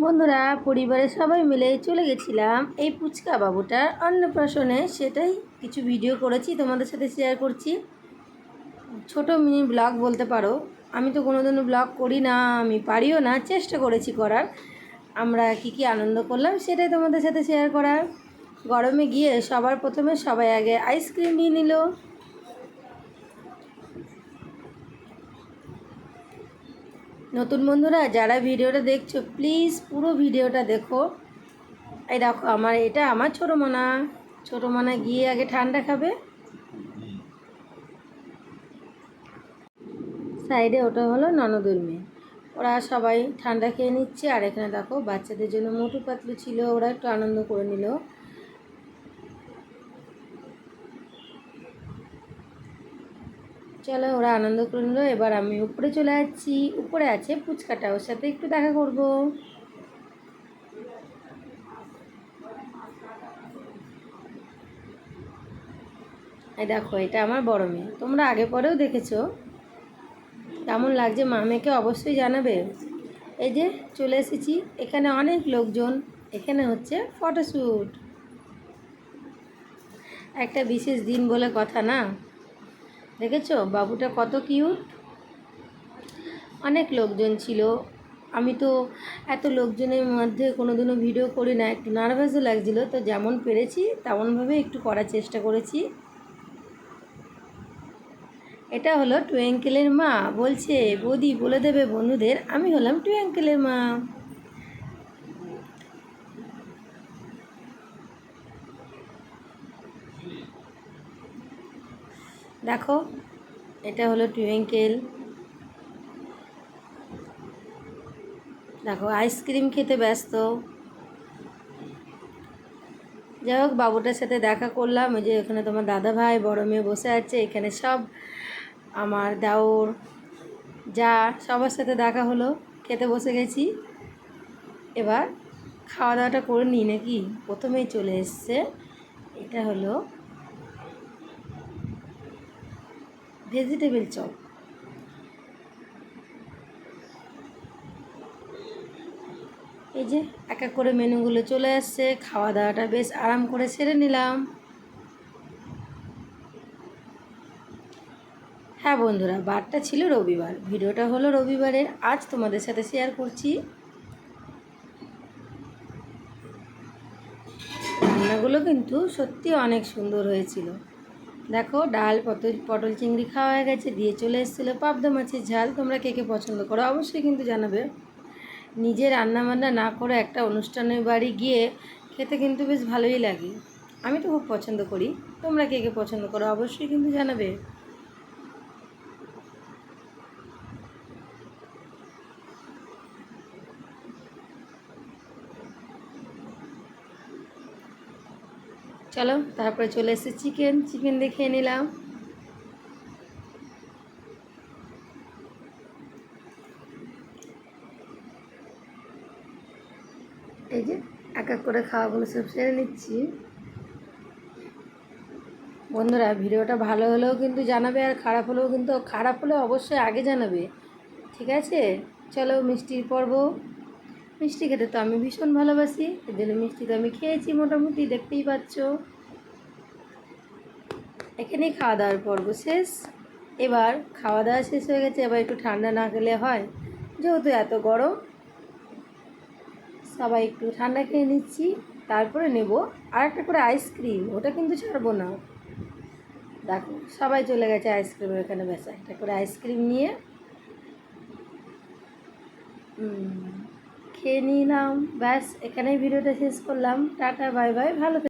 বন্ধুরা পরিবারের সবাই মিলে চলে গেছিলাম এই পুচকা বাবুটার অন্নপ্রাশনে। সেটাই কিছু ভিডিও করেছি, তোমাদের সাথে শেয়ার করছি। ছোট মিনি ব্লগ বলতে পারো। আমি তো কোনোদিনও ব্লগ করি না, আমি পারিও না, চেষ্টা করেছি করার। আমরা কি আনন্দ করলাম সেটাই তোমাদের সাথে শেয়ার করার। গরমে গিয়ে সবার প্রথমে সবাই আগে আইসক্রিম নিয়ে নিল। নতুন বন্ধুরা যারা ভিডিওটা দেখছো প্লিজ পুরো ভিডিওটা দেখো। এই দেখো এটা আমার ছোটো মানা গিয়ে আগে ঠান্ডা খাবে। সাইডে ওটা হলো ননদের মেয়ে, ওরা সবাই ঠান্ডা খেয়ে নিচ্ছে। আর এখানে দেখো বাচ্চাদের জন্য মোটু পাতলু ছিল, ওরা একটু আনন্দ করে নিল। চলো ওরা আনন্দ করে নিল। এবার আমি উপরে চলে যাচ্ছি, উপরে আছে ফুচকাটা, ওর সাথে একটু দেখা করব। এই দেখো এটা আমার বড় মেয়ে, তোমরা আগে পরেও দেখেছো। কেমন লাগছে মামেকে অবশ্যই জানাবে। এই যে চলে এসেছি, এখানে অনেক লোকজন, এখানে হচ্ছে ফটোশ্যুট। একটা বিশেষ দিন বলে কথা না, দেখেছো বাবুটা কত কিউট। অনেক লোকজন ছিল, আমি তো এত লোকজনের মধ্যে কোনোদিনও ভিডিও করি না, একটু নার্ভাসও লাগছিলো। তো যেমন পেরেছি তেমনভাবে একটু করার চেষ্টা করেছি। এটা হলো টুইঙ্কেলের মা, বলছে বৌদি বলে দেবে বন্ধুদের আমি হলাম টুইঙ্কেলের মা। দেখো এটা হলো টুইঙ্কেল। দেখো আইসক্রিম খেতে ব্যস্ত। যাই হোক বাবুটার সাথে দেখা করলাম। ওই যে এখানে তোমার দাদা ভাই বড় মেয়ে বসে আছে, এখানে সব আমার দেওর যা সবার সাথে দেখা হলো, খেতে বসে গেছি। এবার খাওয়া দাওয়াটা করে নিই নাকি। প্রথমেই চলে এসছে, এটা হলো ভেজিটেবিল চপ। এই যে এক এক করে মেনুগুলো চলে আসছে, খাওয়া দাওয়াটা বেশ আরাম করে সেরে নিলাম। হ্যাঁ বন্ধুরা, বারটা ছিল রবিবার, ভিডিওটা হলো রবিবারের, আজ তোমাদের সাথে শেয়ার করছি। রান্নাগুলো কিন্তু সত্যি অনেক সুন্দর হয়েছিল। দেখো ডাল পটল চিংড়ি খাওয়া হয়ে গেছে, দিয়ে চলে এসেছিলো পাবদা মাছের ঝাল। তোমরা কে কে পছন্দ করো অবশ্যই কিন্তু জানাবে। নিজে রান্নাবান্না না করে একটা অনুষ্ঠানের বাড়ি গিয়ে খেতে কিন্তু বেশ ভালোই লাগে। আমি তো খুব পছন্দ করি, তোমরা কে কে পছন্দ করো অবশ্যই কিন্তু জানাবে। চলো তারপরে চলে এসেছে চিকেন দিয়ে খেয়ে নিলাম। এই যে এক এক করে খাওয়াগুলো সব সেরে নিচ্ছি। বন্ধুরা ভিডিওটা ভালো হলেও কিন্তু জানাবে, আর খারাপ হলেও অবশ্যই আগে জানাবে, ঠিক আছে? চলো মিষ্টির পর্ব। মিষ্টি খেতে তো আমি ভীষণ ভালোবাসি, এর জন্য মিষ্টি তো আমি খেয়েছি মোটামুটি, দেখতেই পাচ্ছ। এখানেই খাওয়া দাওয়ার পর্ব শেষ। এবার খাওয়া দাওয়া শেষ হয়ে গেছে, এবার একটু ঠান্ডা না খেলে হয়, যেহেতু এত গরম সবাই একটু ঠান্ডা খেয়ে নিচ্ছি। তারপরে নেব আর একটা করে আইসক্রিম, ওটা কিন্তু ছাড়বো না। দেখো সবাই চলে গেছে আইসক্রিমের এখানে, ব্যাস একটা করে আইসক্রিম নিয়ে খেয়ে নিলাম। ব্যাস এখানেই ভিডিওটা শেষ করলাম। টাটা বাই বাই, ভালো।